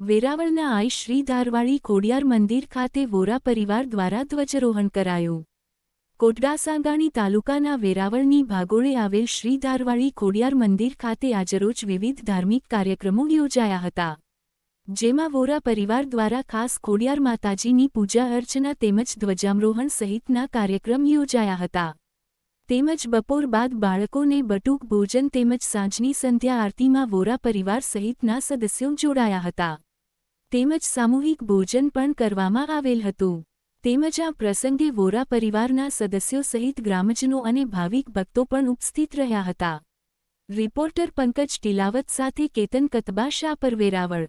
વેરાવળના આઈ શ્રી ધારવાડી ખોડિયાર મંદિર ખાતે વોરા પરિવાર દ્વારા ધ્વજારોહણ કરાયું. કોટડાસાંગાણી તાલુકાના વેરાવળની ભાગોળે આવેલ શ્રી ધારવાડી ખોડિયાર મંદિર ખાતે આજરોજ વિવિધ ધાર્મિક કાર્યક્રમો યોજાયા હતા. જેમાં વોરા પરિવાર દ્વારા ખાસ ખોડિયાર માતાજીની પૂજા અર્ચના તેમજ ધ્વજારોહણ સહિતના કાર્યક્રમ યોજાયા હતા. તેમજ બપોર બાદ બાળકોને બટુક ભોજન તેમજ સાંજની સંધ્યા આરતીમાં વોરા પરિવાર સહિતના સદસ્યો જોડાયા હતા. તેમજ સામૂહિક ભોજન પણ કરવામાં આવેલ હતું. તેમજ આ પ્રસંગે વોરા પરિવારના સદસ્યો સહિત ગ્રામજનો અને ભાવિક ભક્તો પણ ઉપસ્થિત રહ્યા હતા. રિપોર્ટર પંકજ ટીલાવત સાથે કેતન કતબા, શાપર, વેરાવળ.